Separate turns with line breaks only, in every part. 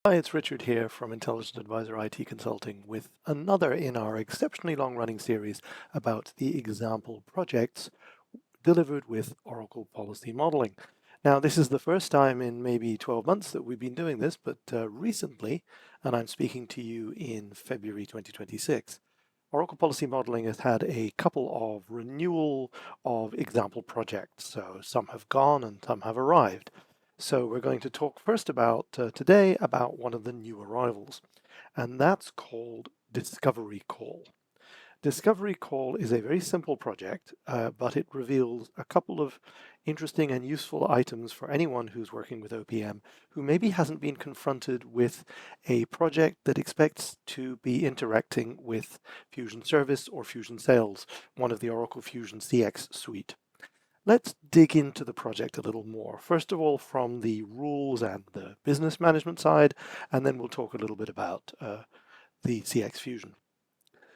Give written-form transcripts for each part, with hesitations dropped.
Hi, it's Richard here from Intelligent Advisor IT Consulting with another in our exceptionally long-running series about the example projects delivered with Oracle Policy Modeling. Now, this is the first time in maybe 12 months that we've been doing this, but recently, and I'm speaking to you in February 2026, Oracle Policy Modeling has had a couple of renewal of example projects. So some have gone and some have arrived. So we're going to talk first about today about one of the new arrivals, and that's called Discovery Call. Discovery Call is a very simple project, but it reveals a couple of interesting and useful items for anyone who's working with OPM who maybe hasn't been confronted with a project that expects to be interacting with Fusion Service or Fusion Sales, one of the Oracle Fusion CX suite. Let's dig into the project a little more. First of all, from the rules and the business management side, and then we'll talk a little bit about the CX Fusion.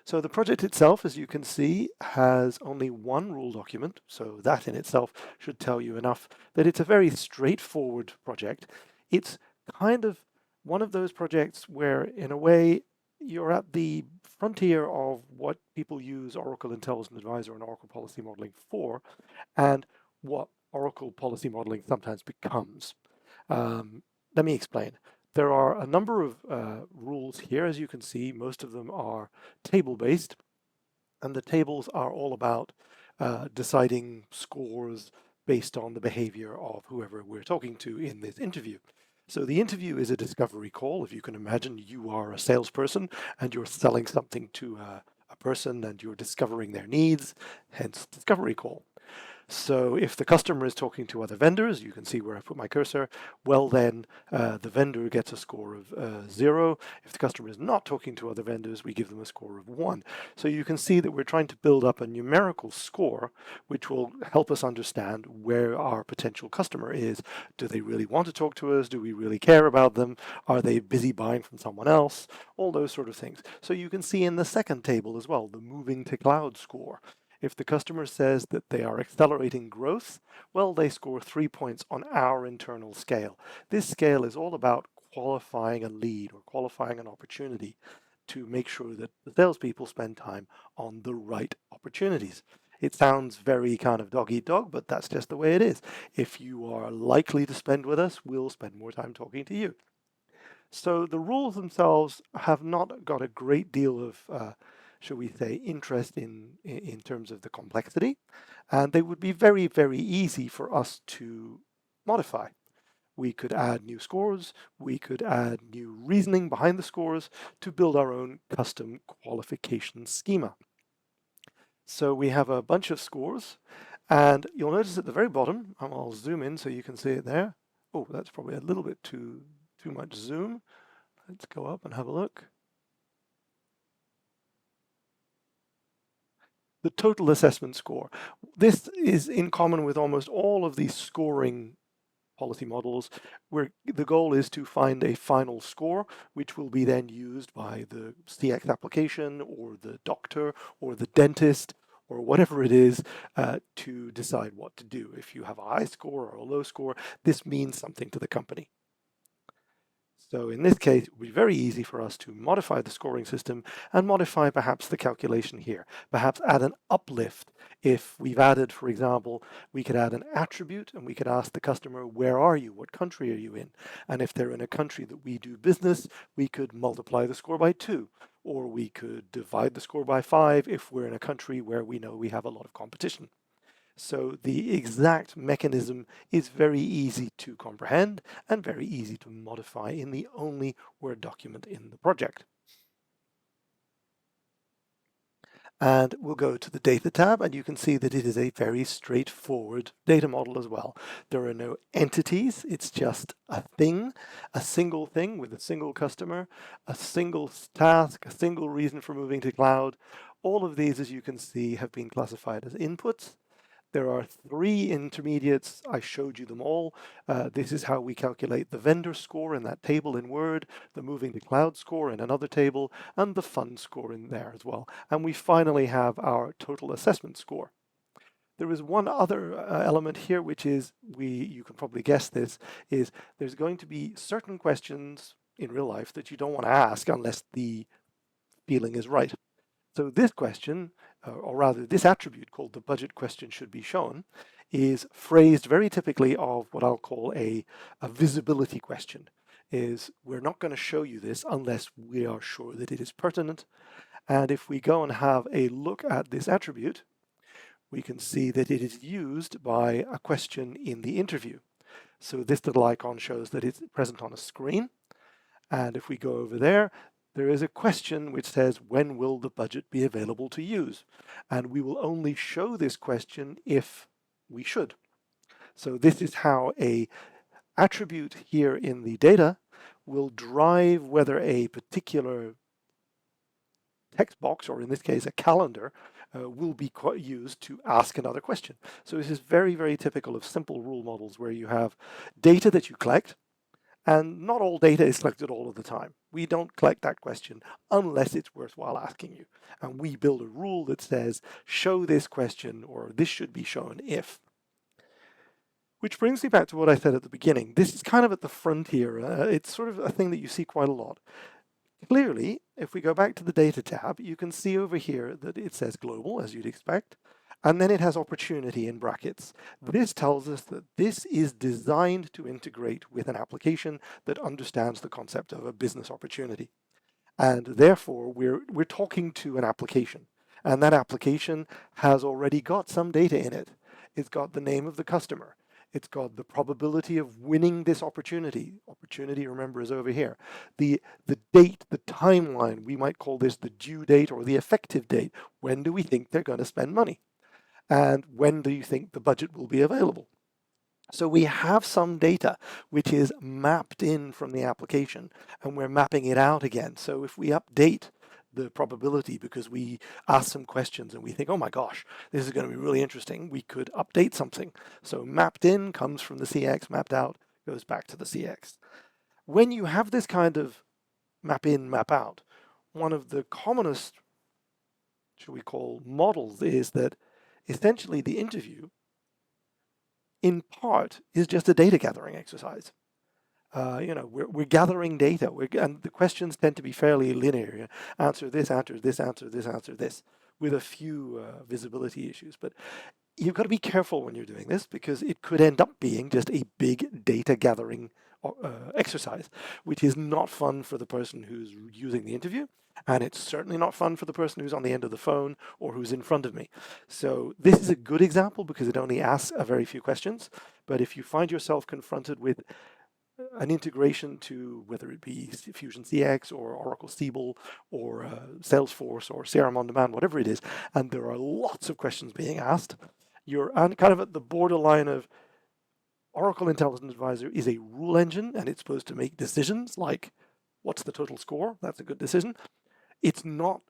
So the project itself, as you can see, has only one rule document, so that in itself should tell you enough that it's a very straightforward project. It's kind of one of those projects where, in a way, you're at the frontier of what people use Oracle Intelligent Advisor and Oracle Policy Modeling for, and what Oracle Policy Modeling sometimes becomes. Let me explain. There are a number of rules here. As you can see, most of them are table-based, and the tables are all about deciding scores based on the behavior of whoever we're talking to in this interview. So the interview is a discovery call. If you can imagine, you are a salesperson and you're selling something to a person and you're discovering their needs, hence discovery call. So if the customer is talking to other vendors, you can see where I put my cursor, well then the vendor gets a score of 0. If the customer is not talking to other vendors, we give them a score of 1. So you can see that we're trying to build up a numerical score which will help us understand where our potential customer is. Do they really want to talk to us? Do we really care about them? Are they busy buying from someone else? All those sort of things. So you can see in the second table as well, the moving to cloud score. If the customer says that they are accelerating growth, well, they score 3 points on our internal scale. This scale is all about qualifying a lead or qualifying an opportunity to make sure that the salespeople spend time on the right opportunities. It sounds very kind of dog eat dog, but that's just the way it is. If you are likely to spend with us, we'll spend more time talking to you. So the rules themselves have not got a great deal of shall we say, interest in terms of the complexity, and they would be very, very easy for us to modify. We could add new scores, we could add new reasoning behind the scores to build our own custom qualification schema. So we have a bunch of scores, and you'll notice at the very bottom, I'll zoom in so you can see it there. Oh, that's probably a little bit too much zoom. Let's go up and have a look. The total assessment score. This is in common with almost all of these scoring policy models, where the goal is to find a final score, which will be then used by the CX application or the doctor or the dentist or whatever it is to decide what to do. If you have a high score or a low score, this means something to the company. So in this case, it would be very easy for us to modify the scoring system and modify perhaps the calculation here, perhaps add an uplift. If we've added, for example, we could add an attribute and we could ask the customer, where are you? What country are you in? And if they're in a country that we do business, we could multiply the score by 2, or we could divide the score by 5 if we're in a country where we know we have a lot of competition. So the exact mechanism is very easy to comprehend and very easy to modify in the only Word document in the project. And we'll go to the data tab, and you can see that it is a very straightforward data model as well. There are no entities, it's just a thing, a single thing with a single customer, a single task, a single reason for moving to cloud. All of these, as you can see, have been classified as inputs. There are 3 intermediates. I showed you them all. This is how we calculate the vendor score in that table in Word, the moving to cloud score in another table, and the fund score in there as well. And we finally have our total assessment score. There is one other element here, which is, you can probably guess this, is there's going to be certain questions in real life that you don't want to ask unless the feeling is right. So this question, or rather this attribute called the budget question should be shown, is phrased very typically of what I'll call a visibility question. Is we're not going to show you this unless we are sure that it is pertinent. And if we go and have a look at this attribute, we can see that it is used by a question in the interview. So this little icon shows that it's present on a screen. And if we go over there, there is a question which says, when will the budget be available to use? And we will only show this question if we should. So this is how a attribute here in the data will drive whether a particular text box, or in this case a calendar, will be used to ask another question. So this is very, very typical of simple rule models where you have data that you collect, and not all data is collected all of the time. We don't collect that question unless it's worthwhile asking you. And we build a rule that says, show this question, or this should be shown if. Which brings me back to what I said at the beginning. This is kind of at the frontier. It's sort of a thing that you see quite a lot. Clearly, if we go back to the Data tab, you can see over here that it says global, as you'd expect, and then it has opportunity in brackets. This tells us that this is designed to integrate with an application that understands the concept of a business opportunity. And therefore, we're talking to an application, and that application has already got some data in it. It's got the name of the customer. It's got the probability of winning this opportunity. Opportunity, remember, is over here. The date, the timeline, we might call this the due date or the effective date. When do we think they're going to spend money? And when do you think the budget will be available? So we have some data which is mapped in from the application, and we're mapping it out again. So if we update the probability because we ask some questions and we think, oh my gosh, this is going to be really interesting, we could update something. So mapped in comes from the CX, mapped out goes back to the CX. When you have this kind of map in, map out, one of the commonest, shall we call, models is that essentially the interview in part is just a data gathering exercise. We're gathering data, and the questions tend to be fairly linear. Answer this, answer this, answer this, answer this, with a few visibility issues. But you've got to be careful when you're doing this because it could end up being just a big data gathering exercise, which is not fun for the person who's using the interview, and it's certainly not fun for the person who's on the end of the phone or who's in front of me. So this is a good example because it only asks a very few questions. But if you find yourself confronted with an integration to whether it be Fusion CX or Oracle Siebel or Salesforce or CRM On Demand, whatever it is, and there are lots of questions being asked, you're kind of at the borderline of Oracle Intelligent Advisor is a rule engine and it's supposed to make decisions like what's the total score? That's a good decision. It's not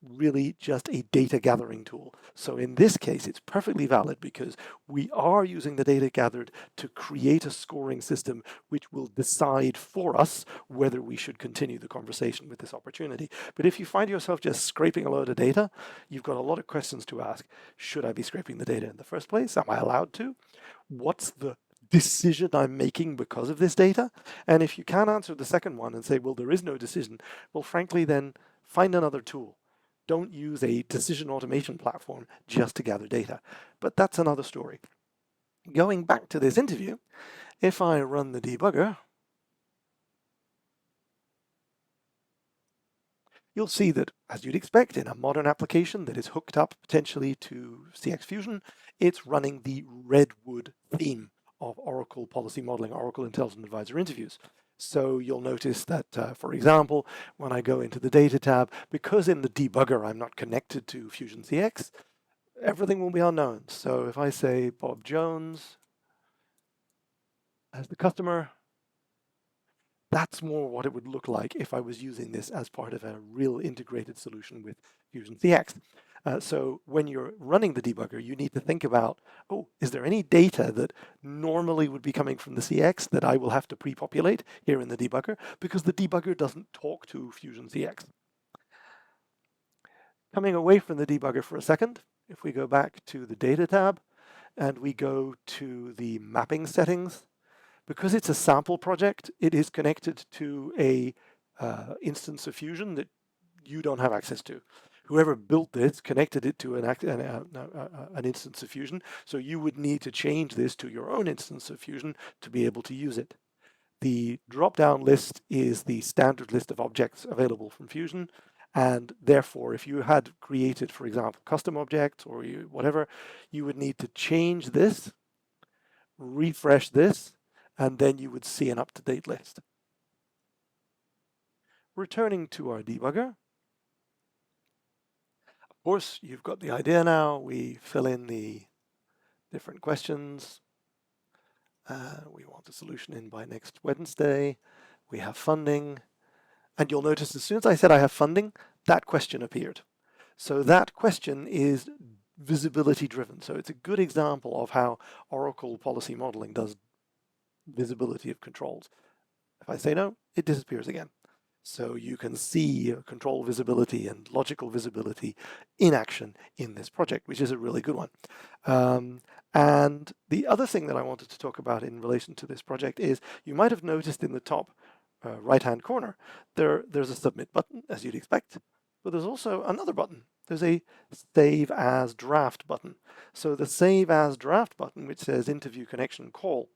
really just a data gathering tool. So in this case, it's perfectly valid because we are using the data gathered to create a scoring system which will decide for us whether we should continue the conversation with this opportunity. But if you find yourself just scraping a load of data, you've got a lot of questions to ask. Should I be scraping the data in the first place? Am I allowed to? What's the decision I'm making because of this data? And if you can't answer the second one and say, well, there is no decision, well, frankly, then find another tool. Don't use a decision automation platform just to gather data. But that's another story. Going back to this interview, if I run the debugger, you'll see that, as you'd expect, in a modern application that is hooked up potentially to CX Fusion, it's running the Redwood theme of Oracle Policy Modeling, Oracle Intelligent Advisor interviews. So you'll notice that, for example, when I go into the Data tab, because in the debugger I'm not connected to Fusion CX, everything will be unknown. So if I say Bob Jones as the customer, that's more what it would look like if I was using this as part of a real integrated solution with Fusion CX. So when you're running the debugger, you need to think about, oh, is there any data that normally would be coming from the CX that I will have to pre-populate here in the debugger? Because the debugger doesn't talk to Fusion CX. Coming away from the debugger for a second, if we go back to the Data tab and we go to the mapping settings, Because it's a sample project, it is connected to a instance of Fusion that you don't have access to. Whoever built this connected it to an instance of Fusion, so you would need to change this to your own instance of Fusion to be able to use it. The drop-down list is the standard list of objects available from Fusion, and therefore, if you had created, for example, custom objects or whatever, you would need to change this, refresh this, and then you would see an up-to-date list. Returning to our debugger, of course, you've got the idea now. We fill in the different questions. We want a solution in by next Wednesday. We have funding. And you'll notice as soon as I said I have funding, that question appeared. So that question is visibility driven. So it's a good example of how Oracle policy modeling does visibility of controls. If I say no, it disappears again. So you can see control visibility and logical visibility in action in this project, which is a really good one. And the other thing that I wanted to talk about in relation to this project is you might have noticed in the top right-hand corner, there's a submit button, as you'd expect, but there's also another button. There's a save as draft button. So the save as draft button, which says interview connection call,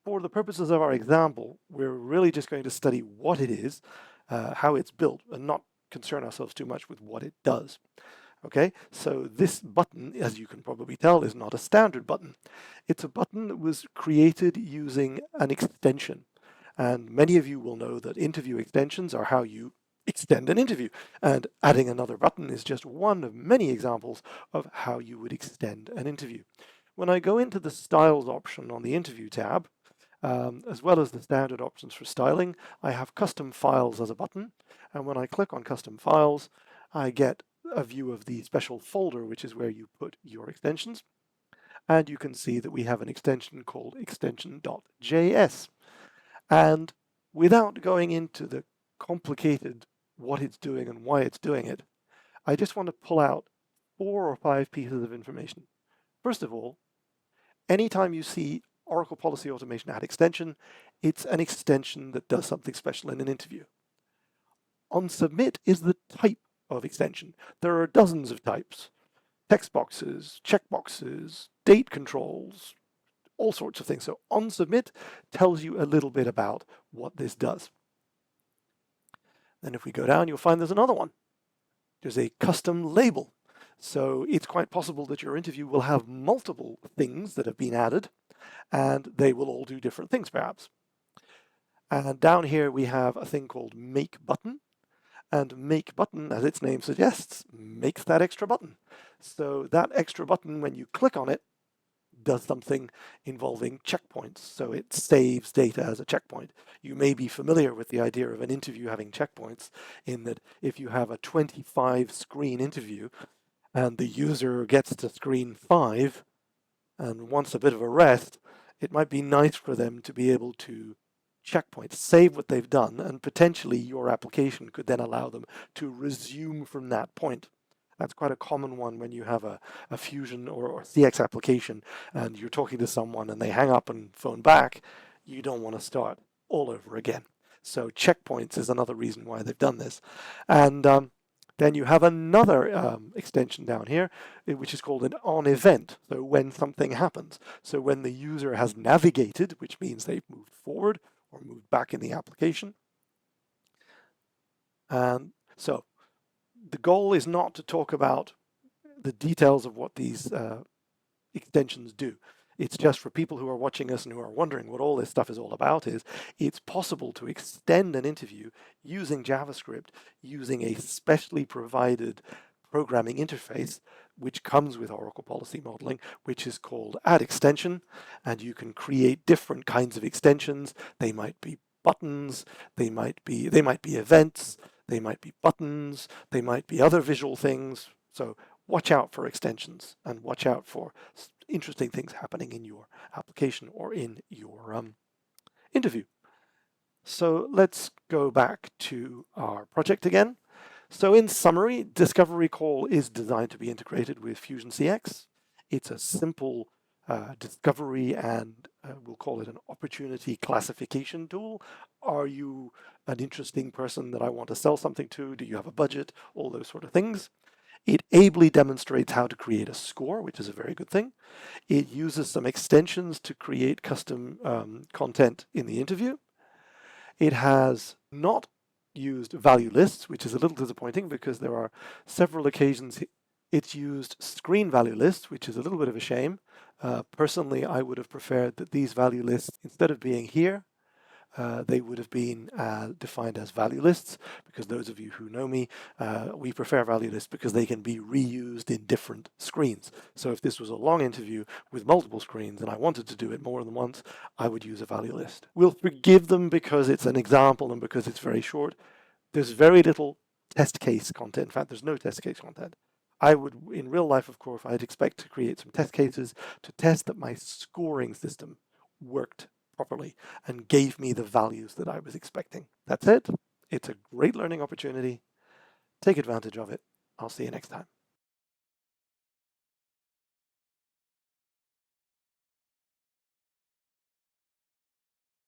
for the purposes of our example, we're really just going to study what it is, how it's built, and not concern ourselves too much with what it does. Okay, so this button, as you can probably tell, is not a standard button. It's a button that was created using an extension. And many of you will know that interview extensions are how you extend an interview. And adding another button is just one of many examples of how you would extend an interview. When I go into the styles option on the interview tab, as well as the standard options for styling, I have custom files as a button. And when I click on custom files, I get a view of the special folder, which is where you put your extensions. And you can see that we have an extension called extension.js. And without going into the complicated what it's doing and why it's doing it, I just want to pull out 4 or 5 pieces of information. First of all, anytime you see Oracle Policy Automation add extension, it's an extension that does something special in an interview. OnSubmit is the type of extension. There are dozens of types: text boxes, checkboxes, date controls, all sorts of things. So OnSubmit tells you a little bit about what this does. Then if we go down, you'll find there's another one. There's a custom label. So it's quite possible that your interview will have multiple things that have been added, and they will all do different things perhaps. And down here we have a thing called make button, and make button, as its name suggests, makes that extra button. So that extra button, when you click on it, does something involving checkpoints. So it saves data as a checkpoint. You may be familiar with the idea of an interview having checkpoints, in that if you have a 25 screen interview and the user gets to screen 5 and wants a bit of a rest, it might be nice for them to be able to checkpoint, save what they've done, and potentially your application could then allow them to resume from that point. That's quite a common one when you have a Fusion or CX application and you're talking to someone and they hang up and phone back. You don't want to start all over again. So checkpoints is another reason why they've done this. And then you have another extension down here, which is called an on event. So when something happens. So when the user has navigated, which means they've moved forward or moved back in the application. And so the goal is not to talk about the details of what these extensions do. It's just for people who are watching us and who are wondering what all this stuff is all about is it's possible to extend an interview using JavaScript, using a specially provided programming interface, which comes with Oracle Policy Modeling, which is called Add Extension. And you can create different kinds of extensions. They might be buttons, they might be events, they might be buttons, they might be other visual things. So watch out for extensions and watch out for interesting things happening in your application or in your interview. So let's go back to our project again. So in summary, Discovery Call is designed to be integrated with Fusion CX. It's a simple discovery and we'll call it an opportunity classification tool. Are you an interesting person that I want to sell something to? Do you have a budget? All those sort of things. It ably demonstrates how to create a score, which is a very good thing. It uses some extensions to create custom content in the interview. It has not used value lists, which is a little disappointing because there are several occasions it's used screen value lists, which is a little bit of a shame. Personally, I would have preferred that these value lists, instead of being here, they would have been defined as value lists, because those of you who know me, we prefer value lists because they can be reused in different screens. So if this was a long interview with multiple screens and I wanted to do it more than once, I would use a value list. We'll forgive them because it's an example and because it's very short. There's very little test case content. In fact, there's no test case content. I would, in real life, of course, I'd expect to create some test cases to test that my scoring system worked properly and gave me the values that I was expecting. That's it. It's a great learning opportunity. Take advantage of it. I'll see you next time.